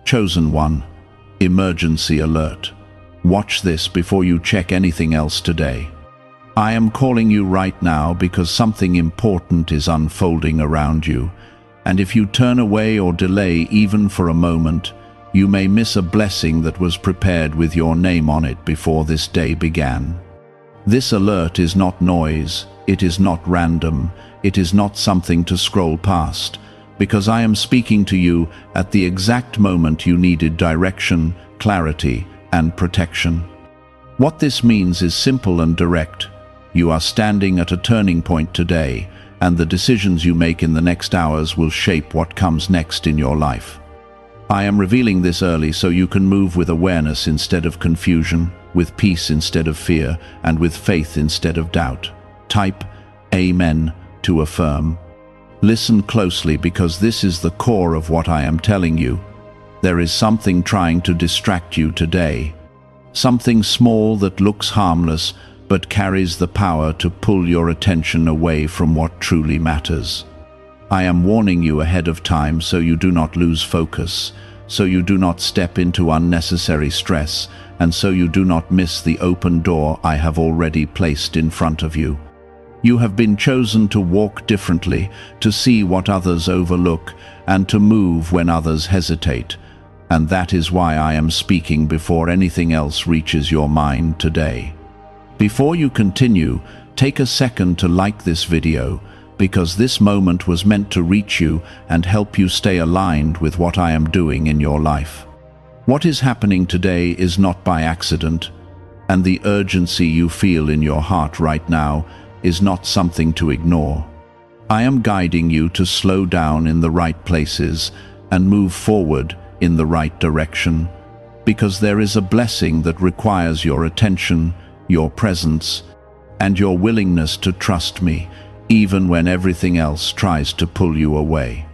Chosen one, emergency alert. Watch this before you check anything else today. I am calling you right now because something important is unfolding around you, and if you turn away or delay even for a moment, you may miss a blessing that was prepared with your name on it before this day began. This alert is not noise, it is not random, it is not something to scroll past, because I am speaking to you at the exact moment you needed direction, clarity, and protection. What this means is simple and direct. You are standing at a turning point today, and the decisions you make in the next hours will shape what comes next in your life. I am revealing this early so you can move with awareness instead of confusion, with peace instead of fear, and with faith instead of doubt. Type Amen to affirm. Listen closely because this is the core of what I am telling you. There is something trying to distract you today. Something small that looks harmless but carries the power to pull your attention away from what truly matters. I am warning you ahead of time so you do not lose focus, so you do not step into unnecessary stress, and so you do not miss the open door I have already placed in front of you. You have been chosen to walk differently, to see what others overlook, and to move when others hesitate. And that is why I am speaking before anything else reaches your mind today. Before you continue, take a second to like this video, because this moment was meant to reach you and help you stay aligned with what I am doing in your life. What is happening today is not by accident, and the urgency you feel in your heart right now is not something to ignore. I am guiding you to slow down in the right places and move forward in the right direction, because there is a blessing that requires your attention, your presence, and your willingness to trust me, even when everything else tries to pull you away.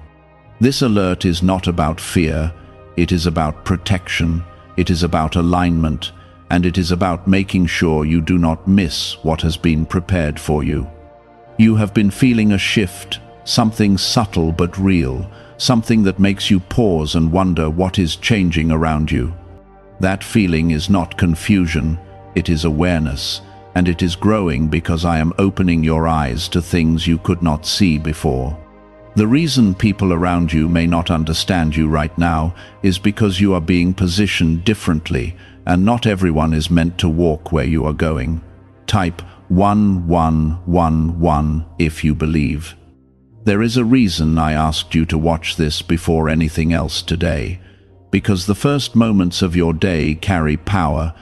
This alert is not about fear, it is about protection, it is about alignment, and it is about making sure you do not miss what has been prepared for you. You have been feeling a shift, something subtle but real, something that makes you pause and wonder what is changing around you. That feeling is not confusion, it is awareness, and it is growing because I am opening your eyes to things you could not see before. The reason people around you may not understand you right now is because you are being positioned differently, and not everyone is meant to walk where you are going. Type 1111 if you believe. There is a reason I asked you to watch this before anything else today, because the first moments of your day carry power,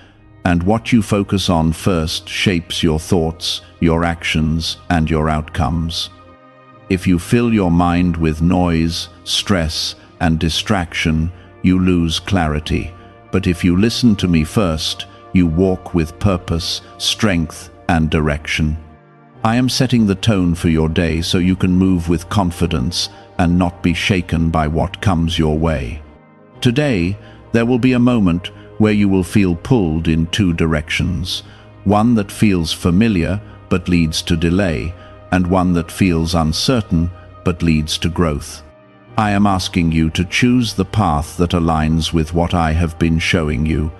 and what you focus on first shapes your thoughts, your actions, and your outcomes. If you fill your mind with noise, stress, and distraction, you lose clarity. But if you listen to me first, you walk with purpose, strength, and direction. I am setting the tone for your day so you can move with confidence and not be shaken by what comes your way. Today, there will be a moment where you will feel pulled in two directions, one that feels familiar but leads to delay, and one that feels uncertain but leads to growth. I am asking you to choose the path that aligns with what I have been showing you,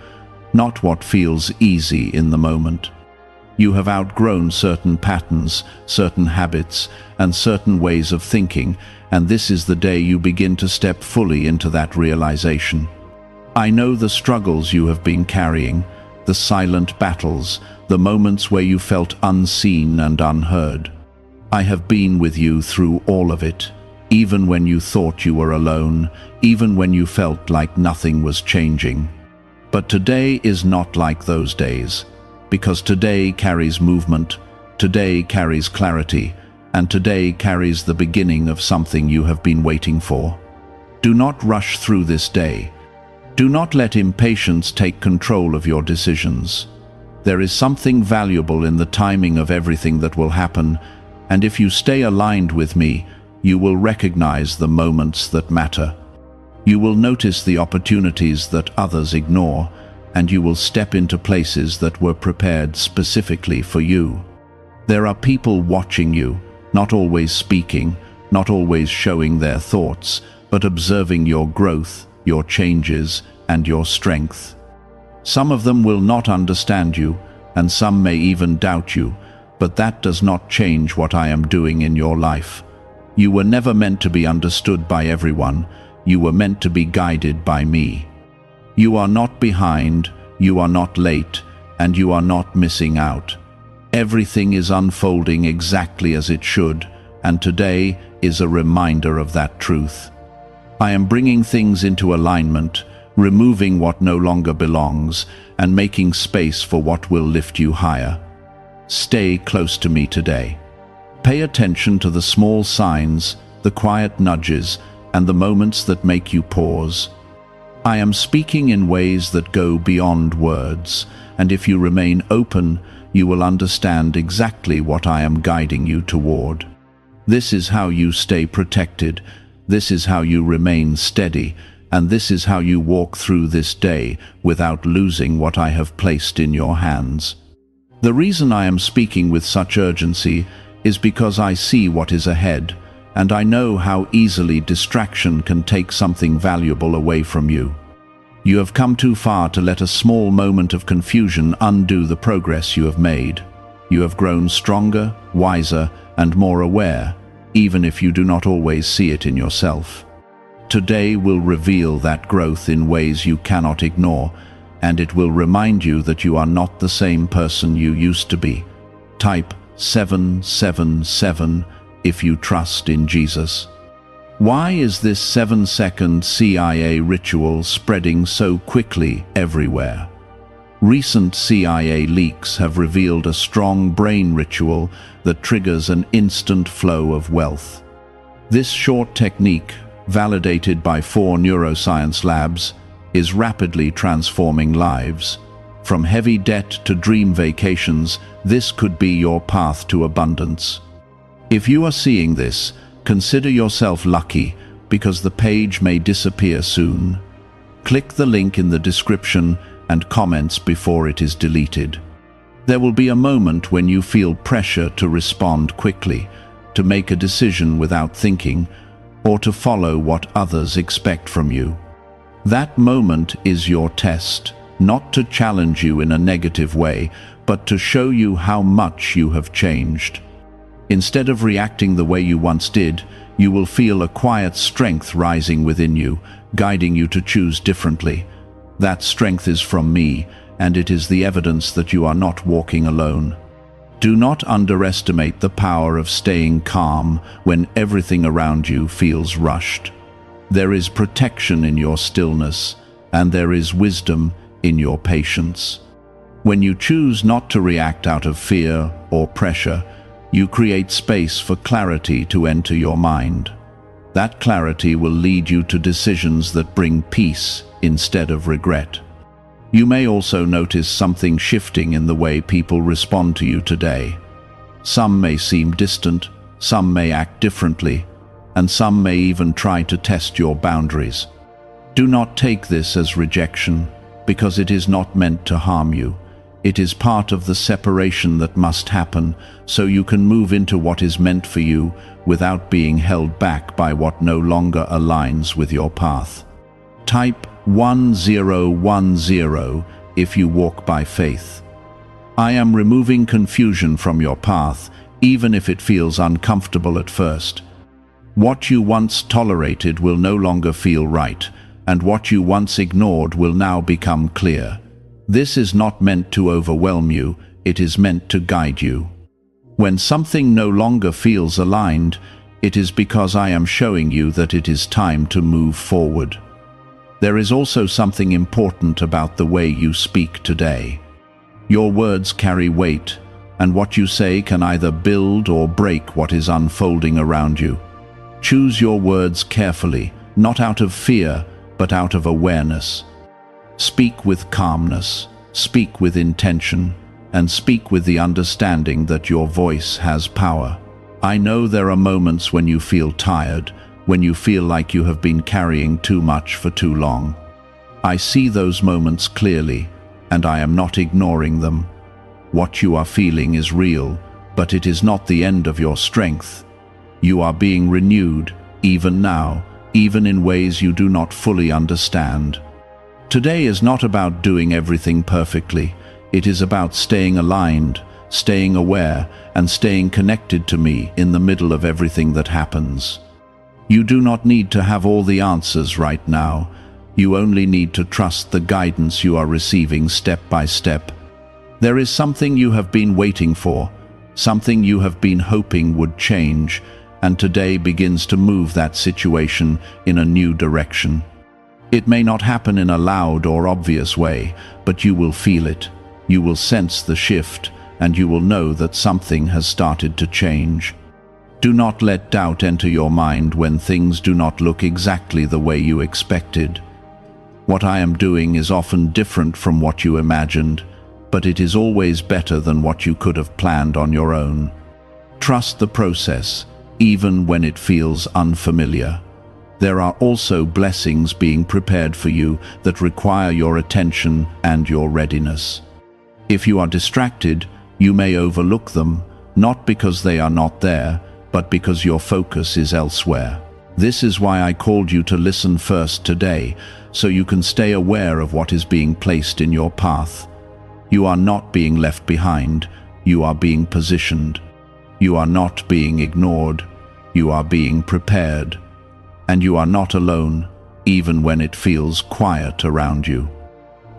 not what feels easy in the moment. You have outgrown certain patterns, certain habits, and certain ways of thinking, and this is the day you begin to step fully into that realization. I know the struggles you have been carrying, the silent battles, the moments where you felt unseen and unheard. I have been with you through all of it, even when you thought you were alone, even when you felt like nothing was changing. But today is not like those days, because today carries movement, today carries clarity, and today carries the beginning of something you have been waiting for. Do not rush through this day. Do not let impatience take control of your decisions. There is something valuable in the timing of everything that will happen, and if you stay aligned with me, you will recognize the moments that matter. You will notice the opportunities that others ignore, and you will step into places that were prepared specifically for you. There are people watching you, not always speaking, not always showing their thoughts, but observing your growth, your changes, and your strength. Some of them will not understand you, and some may even doubt you, but that does not change what I am doing in your life. You were never meant to be understood by everyone. You were meant to be guided by me. You are not behind, you are not late, and you are not missing out. Everything is unfolding exactly as it should, and today is a reminder of that truth. I am bringing things into alignment, removing what no longer belongs, and making space for what will lift you higher. Stay close to me today. Pay attention to the small signs, the quiet nudges, and the moments that make you pause. I am speaking in ways that go beyond words, and if you remain open, you will understand exactly what I am guiding you toward. This is how you stay protected, this is how you remain steady, and this is how you walk through this day without losing what I have placed in your hands. The reason I am speaking with such urgency is because I see what is ahead, and I know how easily distraction can take something valuable away from you. You have come too far to let a small moment of confusion undo the progress you have made. You have grown stronger, wiser, and more aware, even if you do not always see it in yourself. Today will reveal that growth in ways you cannot ignore, and it will remind you that you are not the same person you used to be. Type 777 if you trust in Jesus. Why is this 7-second CIA ritual spreading so quickly everywhere? Recent CIA leaks have revealed a strong brain ritual that triggers an instant flow of wealth. This short technique, validated by 4 neuroscience labs, is rapidly transforming lives. From heavy debt to dream vacations, this could be your path to abundance. If you are seeing this, consider yourself lucky, because the page may disappear soon. Click the link in the description and comments before it is deleted. There will be a moment when you feel pressure to respond quickly, to make a decision without thinking, or to follow what others expect from you. That moment is your test, not to challenge you in a negative way, but to show you how much you have changed. Instead of reacting the way you once did, you will feel a quiet strength rising within you, guiding you to choose differently. That strength is from me, and it is the evidence that you are not walking alone. Do not underestimate the power of staying calm when everything around you feels rushed. There is protection in your stillness, and there is wisdom in your patience. When you choose not to react out of fear or pressure, you create space for clarity to enter your mind. That clarity will lead you to decisions that bring peace instead of regret. You may also notice something shifting in the way people respond to you today. Some may seem distant, some may act differently, and some may even try to test your boundaries. Do not take this as rejection, because it is not meant to harm you. It is part of the separation that must happen, so you can move into what is meant for you without being held back by what no longer aligns with your path. Type 1010 if you walk by faith. I am removing confusion from your path, even if it feels uncomfortable at first. What you once tolerated will no longer feel right, and what you once ignored will now become clear. This is not meant to overwhelm you, it is meant to guide you. When something no longer feels aligned, it is because I am showing you that it is time to move forward. There is also something important about the way you speak today. Your words carry weight, and what you say can either build or break what is unfolding around you. Choose your words carefully, not out of fear, but out of awareness. Speak with calmness, speak with intention, and speak with the understanding that your voice has power. I know there are moments when you feel tired, when you feel like you have been carrying too much for too long. I see those moments clearly, and I am not ignoring them. What you are feeling is real, but it is not the end of your strength. You are being renewed, even now, even in ways you do not fully understand. Today is not about doing everything perfectly. It is about staying aligned, staying aware, and staying connected to me in the middle of everything that happens. You do not need to have all the answers right now. You only need to trust the guidance you are receiving step by step. There is something you have been waiting for, something you have been hoping would change, and today begins to move that situation in a new direction. It may not happen in a loud or obvious way, but you will feel it. You will sense the shift, and you will know that something has started to change. Do not let doubt enter your mind when things do not look exactly the way you expected. What I am doing is often different from what you imagined, but it is always better than what you could have planned on your own. Trust the process, even when it feels unfamiliar. There are also blessings being prepared for you that require your attention and your readiness. If you are distracted, you may overlook them, not because they are not there, but because your focus is elsewhere. This is why I called you to listen first today, so you can stay aware of what is being placed in your path. You are not being left behind, you are being positioned. You are not being ignored, you are being prepared. And you are not alone, even when it feels quiet around you.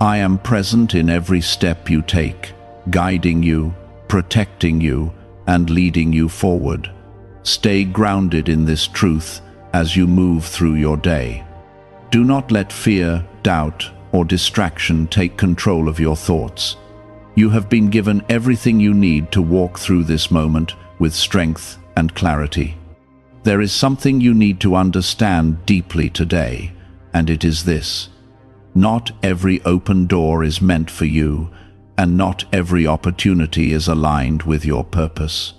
I am present in every step you take, guiding you, protecting you, and leading you forward. Stay grounded in this truth as you move through your day. Do not let fear, doubt, or distraction take control of your thoughts. You have been given everything you need to walk through this moment with strength and clarity. There is something you need to understand deeply today, and it is this: not every open door is meant for you, and not every opportunity is aligned with your purpose.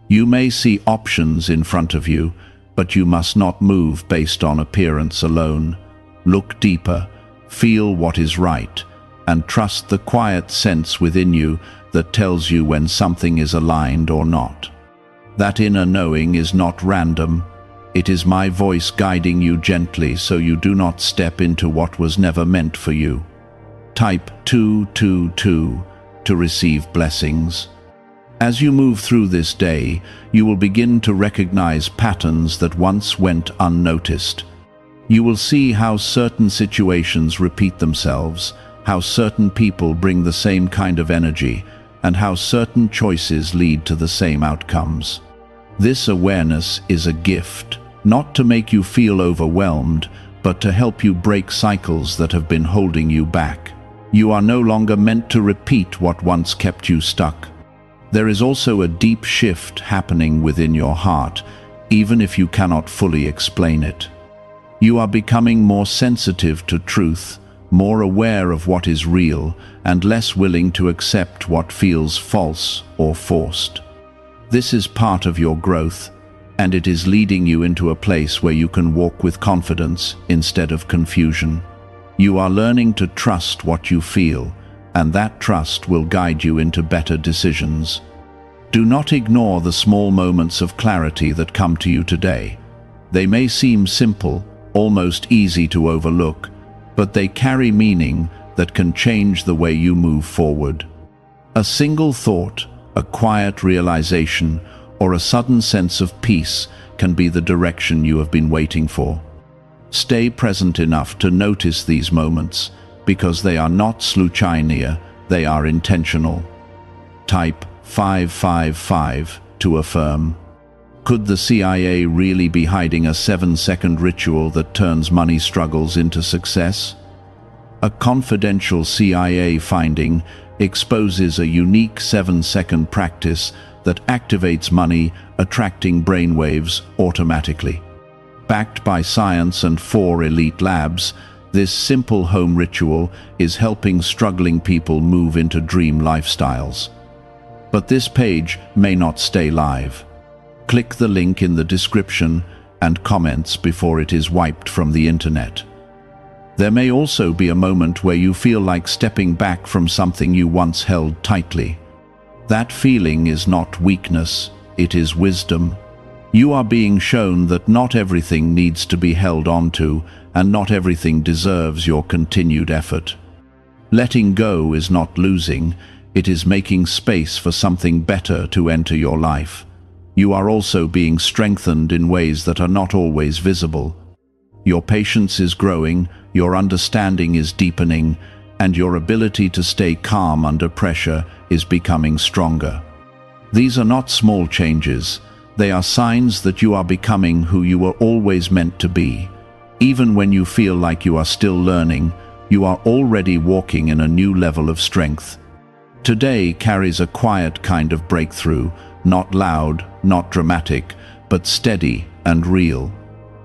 You may see options in front of you, but you must not move based on appearance alone. Look deeper, feel what is right, and trust the quiet sense within you that tells you when something is aligned or not. That inner knowing is not random. It is my voice guiding you gently so you do not step into what was never meant for you. Type 222 to receive blessings. As you move through this day, you will begin to recognize patterns that once went unnoticed. You will see how certain situations repeat themselves, how certain people bring the same kind of energy, and how certain choices lead to the same outcomes. This awareness is a gift, not to make you feel overwhelmed, but to help you break cycles that have been holding you back. You are no longer meant to repeat what once kept you stuck. There is also a deep shift happening within your heart, even if you cannot fully explain it. You are becoming more sensitive to truth, more aware of what is real, and less willing to accept what feels false or forced. This is part of your growth, and it is leading you into a place where you can walk with confidence instead of confusion. You are learning to trust what you feel, and that trust will guide you into better decisions. Do not ignore the small moments of clarity that come to you today. They may seem simple, almost easy to overlook, but they carry meaning that can change the way you move forward. A single thought, a quiet realization, or a sudden sense of peace can be the direction you have been waiting for. Stay present enough to notice these moments, because they are not sluchania, they are intentional. Type 555 to affirm. Could the CIA really be hiding a 7-second ritual that turns money struggles into success? A confidential CIA finding exposes a unique 7-second practice that activates money attracting brainwaves automatically. Backed by science and 4 elite labs, this simple home ritual is helping struggling people move into dream lifestyles. But this page may not stay live. Click the link in the description and comments before it is wiped from the internet. There may also be a moment where you feel like stepping back from something you once held tightly. That feeling is not weakness, it is wisdom. You are being shown that not everything needs to be held onto, and not everything deserves your continued effort. Letting go is not losing, it is making space for something better to enter your life. You are also being strengthened in ways that are not always visible. Your patience is growing, your understanding is deepening, and your ability to stay calm under pressure is becoming stronger. These are not small changes. They are signs that you are becoming who you were always meant to be. Even when you feel like you are still learning, you are already walking in a new level of strength. Today carries a quiet kind of breakthrough, not loud, not dramatic, but steady and real.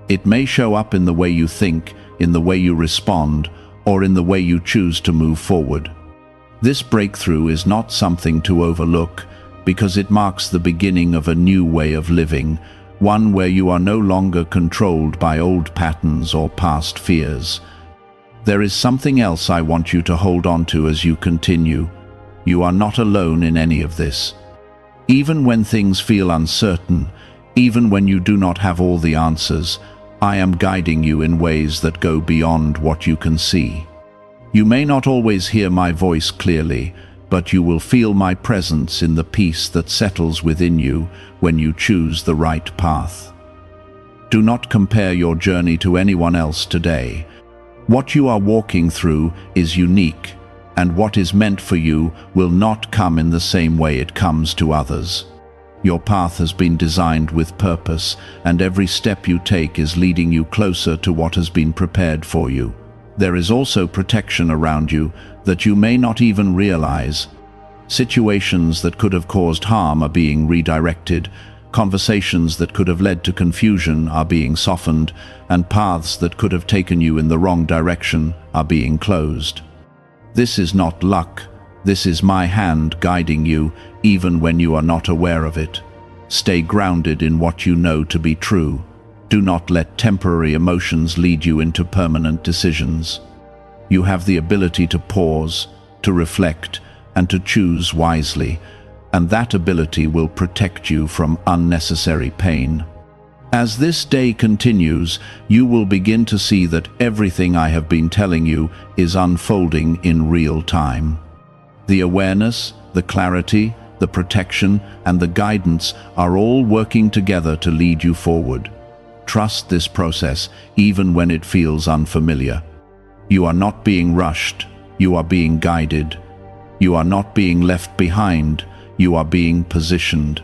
It may show up in the way you think, in the way you respond, or in the way you choose to move forward. This breakthrough is not something to overlook, because it marks the beginning of a new way of living, one where you are no longer controlled by old patterns or past fears. There is something else I want you to hold on to as you continue. You are not alone in any of this. Even when things feel uncertain, even when you do not have all the answers, I am guiding you in ways that go beyond what you can see. You may not always hear my voice clearly, but you will feel my presence in the peace that settles within you when you choose the right path. Do not compare your journey to anyone else today. What you are walking through is unique, and what is meant for you will not come in the same way it comes to others. Your path has been designed with purpose, and every step you take is leading you closer to what has been prepared for you. There is also protection around you that you may not even realize. Situations that could have caused harm are being redirected, conversations that could have led to confusion are being softened, and paths that could have taken you in the wrong direction are being closed. This is not luck. This is my hand guiding you, even when you are not aware of it. Stay grounded in what you know to be true. Do not let temporary emotions lead you into permanent decisions. You have the ability to pause, to reflect, and to choose wisely, and that ability will protect you from unnecessary pain. As this day continues, you will begin to see that everything I have been telling you is unfolding in real time. The awareness, the clarity, the protection, and the guidance are all working together to lead you forward. Trust this process, even when it feels unfamiliar. You are not being rushed, you are being guided. You are not being left behind, you are being positioned.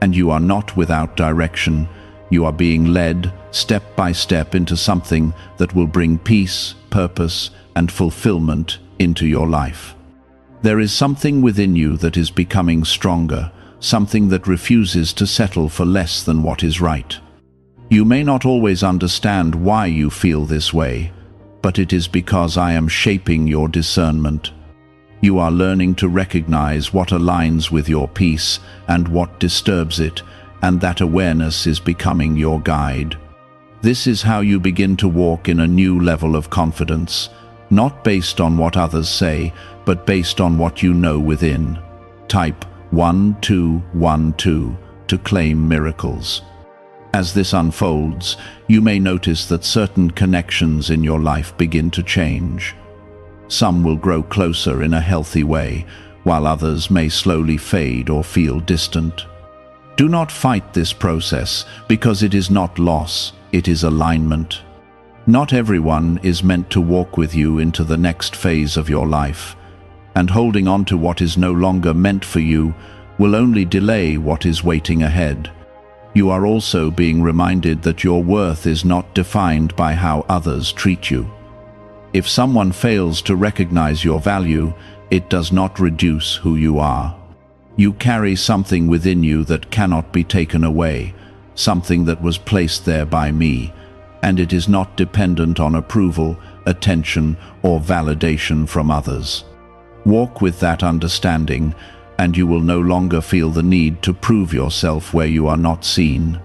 And you are not without direction. You are being led, step by step, into something that will bring peace, purpose, and fulfillment into your life. There is something within you that is becoming stronger, something that refuses to settle for less than what is right. You may not always understand why you feel this way, but it is because I am shaping your discernment. You are learning to recognize what aligns with your peace and what disturbs it, and that awareness is becoming your guide. This is how you begin to walk in a new level of confidence, not based on what others say, but based on what you know within. Type 1212 to claim miracles. As this unfolds, you may notice that certain connections in your life begin to change. Some will grow closer in a healthy way, while others may slowly fade or feel distant. Do not fight this process, because it is not loss, it is alignment. Not everyone is meant to walk with you into the next phase of your life, and holding on to what is no longer meant for you will only delay what is waiting ahead. You are also being reminded that your worth is not defined by how others treat you. If someone fails to recognize your value, it does not reduce who you are. You carry something within you that cannot be taken away, something that was placed there by me, and it is not dependent on approval, attention, or validation from others. Walk with that understanding, and you will no longer feel the need to prove yourself where you are not seen.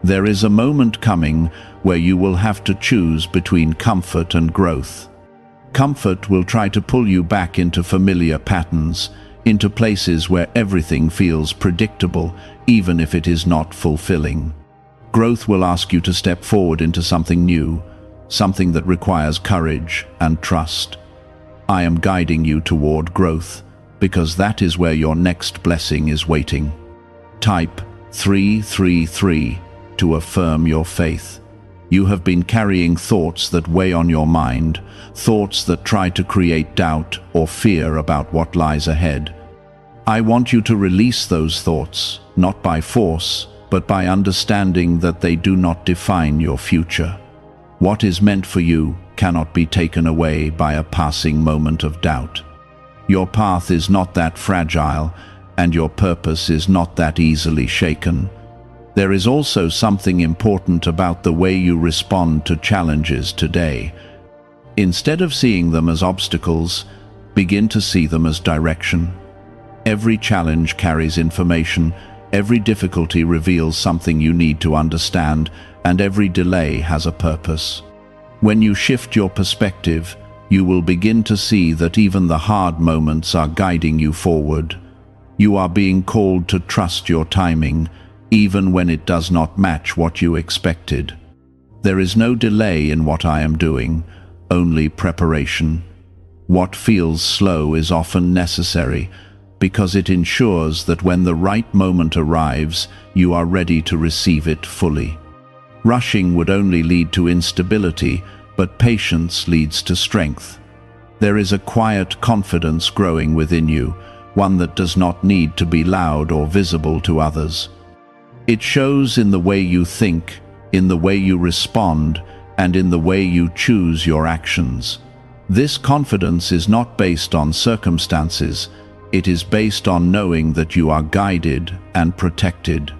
There is a moment coming where you will have to choose between comfort and growth. Comfort will try to pull you back into familiar patterns, into places where everything feels predictable, even if it is not fulfilling. Growth will ask you to step forward into something new, something that requires courage and trust. I am guiding you toward growth, because that is where your next blessing is waiting. Type 333 to affirm your faith. You have been carrying thoughts that weigh on your mind, thoughts that try to create doubt or fear about what lies ahead. I want you to release those thoughts, not by force, but by understanding that they do not define your future. What is meant for you cannot be taken away by a passing moment of doubt. Your path is not that fragile, and your purpose is not that easily shaken. There is also something important about the way you respond to challenges today. Instead of seeing them as obstacles, begin to see them as direction. Every challenge carries information, every difficulty reveals something you need to understand, and every delay has a purpose. When you shift your perspective, you will begin to see that even the hard moments are guiding you forward. You are being called to trust your timing, even when it does not match what you expected. There is no delay in what I am doing, only preparation. What feels slow is often necessary, because it ensures that when the right moment arrives, you are ready to receive it fully. Rushing would only lead to instability, but patience leads to strength. There is a quiet confidence growing within you, one that does not need to be loud or visible to others. It shows in the way you think, in the way you respond, and in the way you choose your actions. This confidence is not based on circumstances, it is based on knowing that you are guided and protected.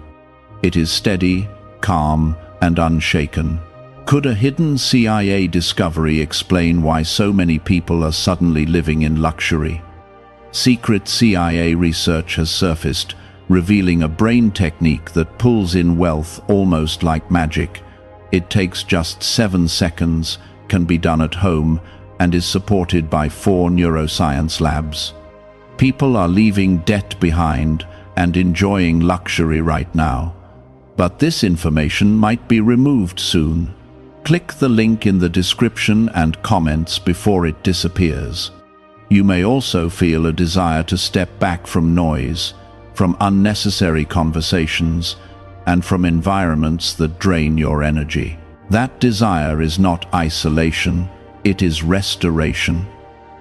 It is steady, calm, and unshaken. Could a hidden CIA discovery explain why so many people are suddenly living in luxury? Secret CIA research has surfaced, revealing a brain technique that pulls in wealth almost like magic. It takes just 7 seconds, can be done at home, and is supported by 4 neuroscience labs. People are leaving debt behind and enjoying luxury right now. But this information might be removed soon. Click the link in the description and comments before it disappears. You may also feel a desire to step back from noise, from unnecessary conversations, and from environments that drain your energy. That desire is not isolation, it is restoration.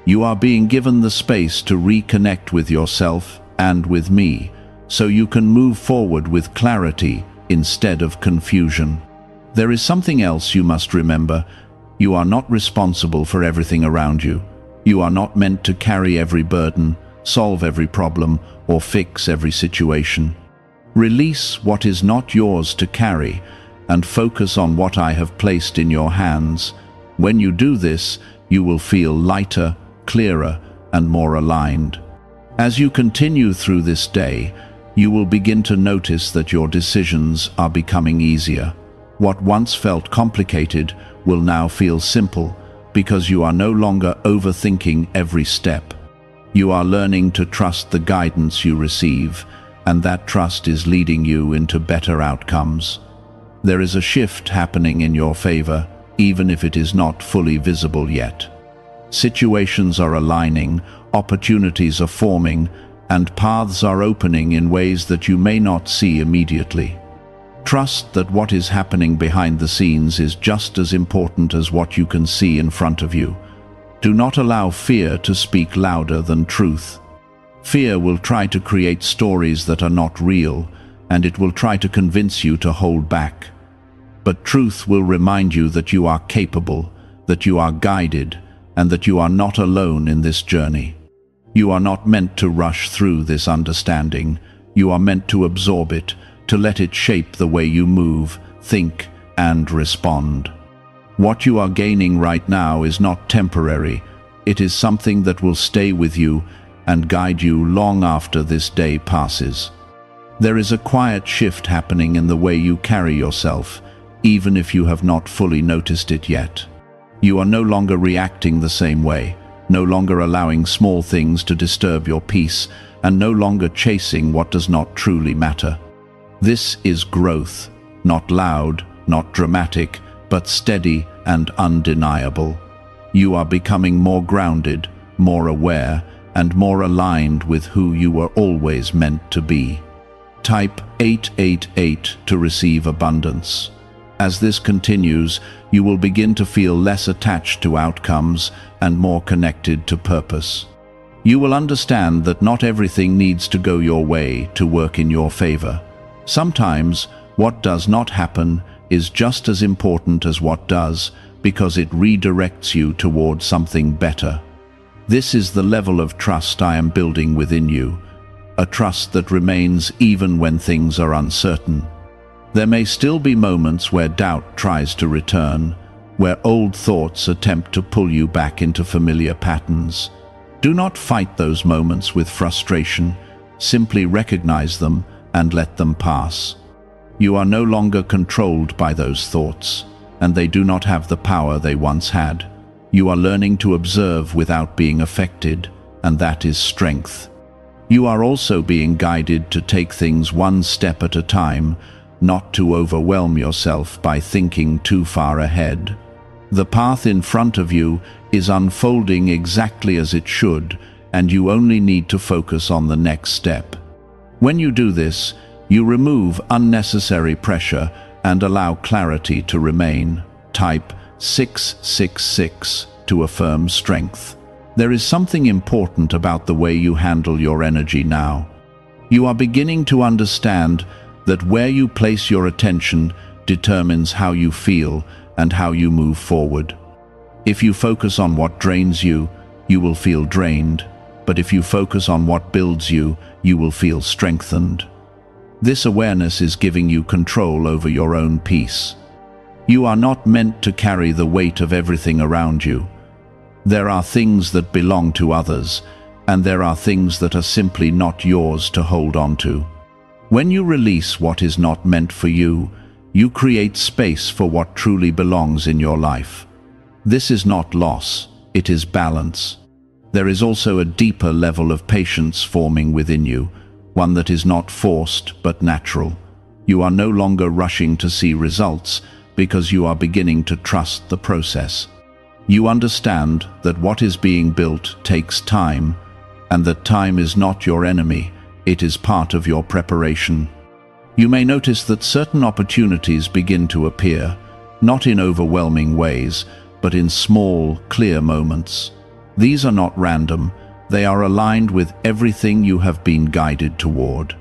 You are being given the space to reconnect with yourself and with me, so you can move forward with clarity instead of confusion. There is something else you must remember. You are not responsible for everything around you. You are not meant to carry every burden, solve every problem, or fix every situation. Release what is not yours to carry and focus on what I have placed in your hands. When you do this, you will feel lighter, clearer, and more aligned. As you continue through this day, you will begin to notice that your decisions are becoming easier. What once felt complicated will now feel simple, because you are no longer overthinking every step. You are learning to trust the guidance you receive, and that trust is leading you into better outcomes. There is a shift happening in your favor, even if it is not fully visible yet. Situations are aligning, opportunities are forming, and paths are opening in ways that you may not see immediately. Trust that what is happening behind the scenes is just as important as what you can see in front of you. Do not allow fear to speak louder than truth. Fear will try to create stories that are not real, and it will try to convince you to hold back. But truth will remind you that you are capable, that you are guided, and that you are not alone in this journey. You are not meant to rush through this understanding. You are meant to absorb it, to let it shape the way you move, think, and respond. What you are gaining right now is not temporary. It is something that will stay with you and guide you long after this day passes. There is a quiet shift happening in the way you carry yourself, even if you have not fully noticed it yet. You are no longer reacting the same way, no longer allowing small things to disturb your peace, and no longer chasing what does not truly matter. This is growth, not loud, not dramatic, but steady and undeniable. You are becoming more grounded, more aware, and more aligned with who you were always meant to be. Type 888 to receive abundance. As this continues, you will begin to feel less attached to outcomes and more connected to purpose. You will understand that not everything needs to go your way to work in your favor. Sometimes, what does not happen is just as important as what does, because it redirects you toward something better. This is the level of trust I am building within you, a trust that remains even when things are uncertain. There may still be moments where doubt tries to return, where old thoughts attempt to pull you back into familiar patterns. Do not fight those moments with frustration. Simply recognize them and let them pass. You are no longer controlled by those thoughts, and they do not have the power they once had. You are learning to observe without being affected, and that is strength. You are also being guided to take things one step at a time, not to overwhelm yourself by thinking too far ahead. The path in front of you is unfolding exactly as it should, and you only need to focus on the next step. When you do this, you remove unnecessary pressure and allow clarity to remain. Type 666 to affirm strength. There is something important about the way you handle your energy now. You are beginning to understand that where you place your attention determines how you feel and how you move forward. If you focus on what drains you, you will feel drained, but if you focus on what builds you, you will feel strengthened. This awareness is giving you control over your own peace. You are not meant to carry the weight of everything around you. There are things that belong to others, and there are things that are simply not yours to hold on to. When you release what is not meant for you, you create space for what truly belongs in your life. This is not loss, it is balance. There is also a deeper level of patience forming within you, one that is not forced but natural. You are no longer rushing to see results because you are beginning to trust the process. You understand that what is being built takes time, and that time is not your enemy, it is part of your preparation. You may notice that certain opportunities begin to appear, not in overwhelming ways, but in small, clear moments. These are not random, they are aligned with everything you have been guided toward.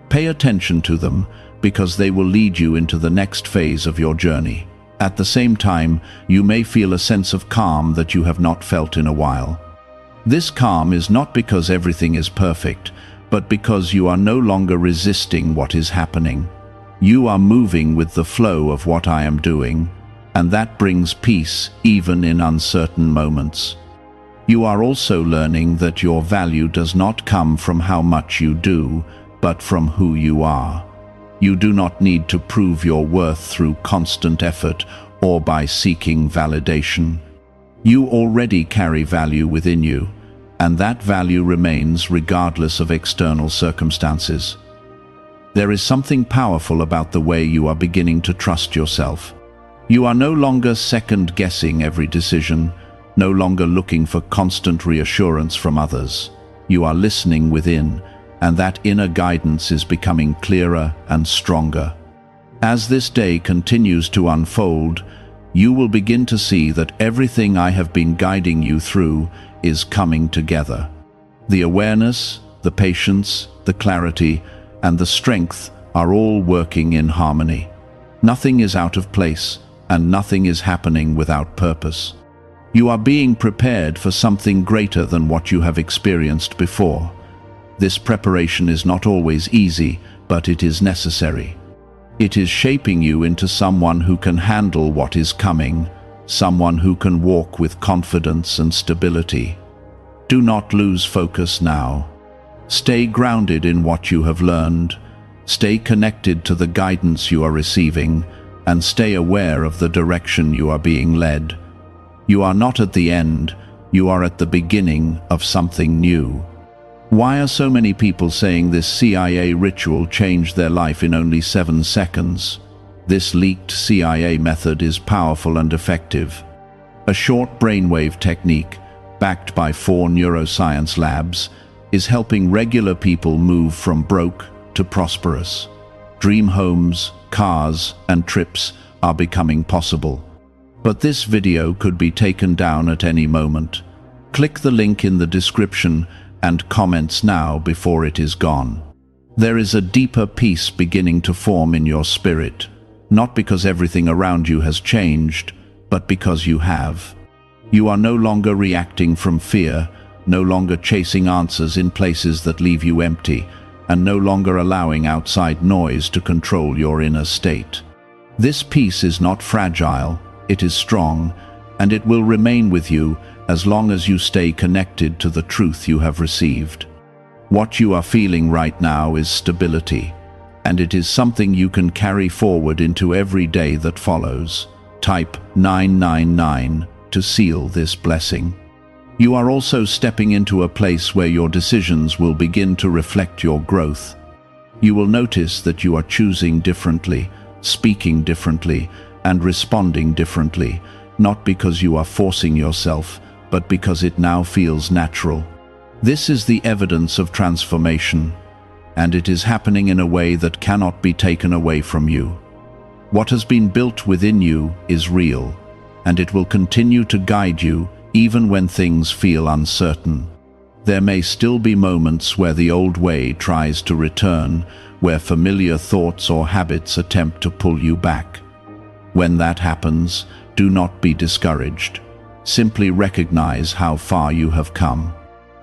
Pay attention to them, because they will lead you into the next phase of your journey. At the same time, you may feel a sense of calm that you have not felt in a while. This calm is not because everything is perfect, but because you are no longer resisting what is happening. You are moving with the flow of what I am doing, and that brings peace even in uncertain moments. You are also learning that your value does not come from how much you do, but from who you are. You do not need to prove your worth through constant effort or by seeking validation. You already carry value within you, and that value remains regardless of external circumstances. There is something powerful about the way you are beginning to trust yourself. You are no longer second-guessing every decision, no longer looking for constant reassurance from others. You are listening within, and that inner guidance is becoming clearer and stronger. As this day continues to unfold, you will begin to see that everything I have been guiding you through is coming together. The awareness, the patience, the clarity, and the strength are all working in harmony. Nothing is out of place, and nothing is happening without purpose. You are being prepared for something greater than what you have experienced before. This preparation is not always easy, but it is necessary. It is shaping you into someone who can handle what is coming, someone who can walk with confidence and stability. Do not lose focus now. Stay grounded in what you have learned. Stay connected to the guidance you are receiving, and stay aware of the direction you are being led. You are not at the end, you are at the beginning of something new. Why are so many people saying this CIA ritual changed their life in only 7 seconds? This leaked CIA method is powerful and effective. A short brainwave technique, backed by 4 neuroscience labs, is helping regular people move from broke to prosperous. Dream homes, cars, and trips are becoming possible. But this video could be taken down at any moment. Click the link in the description and comments now before it is gone. There is a deeper peace beginning to form in your spirit, not because everything around you has changed, but because you have. You are no longer reacting from fear, no longer chasing answers in places that leave you empty, and no longer allowing outside noise to control your inner state. This peace is not fragile, it is strong, and it will remain with you as long as you stay connected to the truth you have received. What you are feeling right now is stability, and it is something you can carry forward into every day that follows. Type 999 to seal this blessing. You are also stepping into a place where your decisions will begin to reflect your growth. You will notice that you are choosing differently, speaking differently, and responding differently, not because you are forcing yourself, but because it now feels natural. This is the evidence of transformation, and it is happening in a way that cannot be taken away from you. What has been built within you is real, and it will continue to guide you even when things feel uncertain. There may still be moments where the old way tries to return, where familiar thoughts or habits attempt to pull you back. When that happens, do not be discouraged. Simply recognize how far you have come.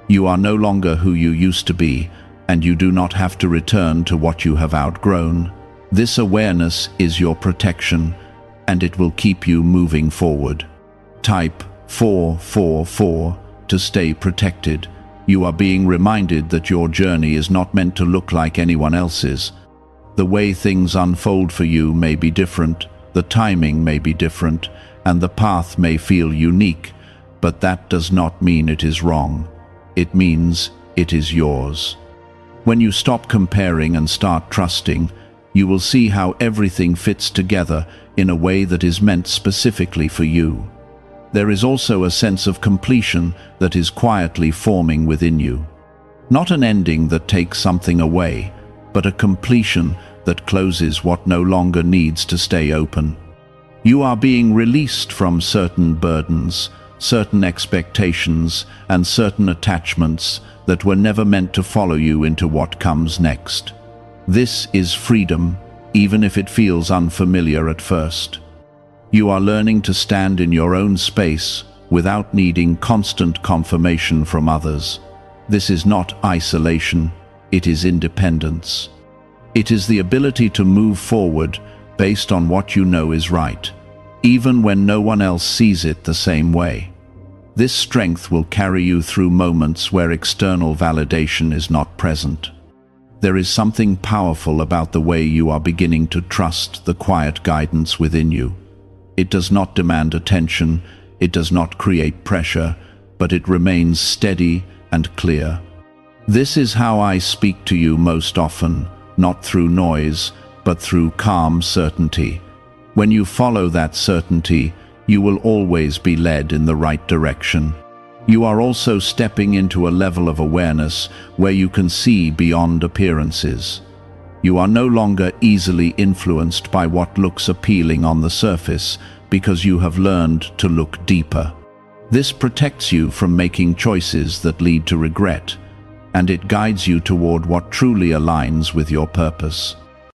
You are no longer who you used to be, and you do not have to return to what you have outgrown. This awareness is your protection, and it will keep you moving forward. Type 444 to stay protected. You are being reminded that your journey is not meant to look like anyone else's. The way things unfold for you may be different, the timing may be different, and the path may feel unique, but that does not mean it is wrong. It means it is yours. When you stop comparing and start trusting, you will see how everything fits together in a way that is meant specifically for you. There is also a sense of completion that is quietly forming within you. Not an ending that takes something away, but a completion that closes what no longer needs to stay open. You are being released from certain burdens, certain expectations, and certain attachments that were never meant to follow you into what comes next. This is freedom, even if it feels unfamiliar at first. You are learning to stand in your own space without needing constant confirmation from others. This is not isolation, it is independence. It is the ability to move forward based on what you know is right, even when no one else sees it the same way. This strength will carry you through moments where external validation is not present. There is something powerful about the way you are beginning to trust the quiet guidance within you. It does not demand attention, it does not create pressure, but it remains steady and clear. This is how I speak to you most often, not through noise, but through calm certainty. When you follow that certainty, you will always be led in the right direction. You are also stepping into a level of awareness where you can see beyond appearances. You are no longer easily influenced by what looks appealing on the surface because you have learned to look deeper. This protects you from making choices that lead to regret, and it guides you toward what truly aligns with your purpose.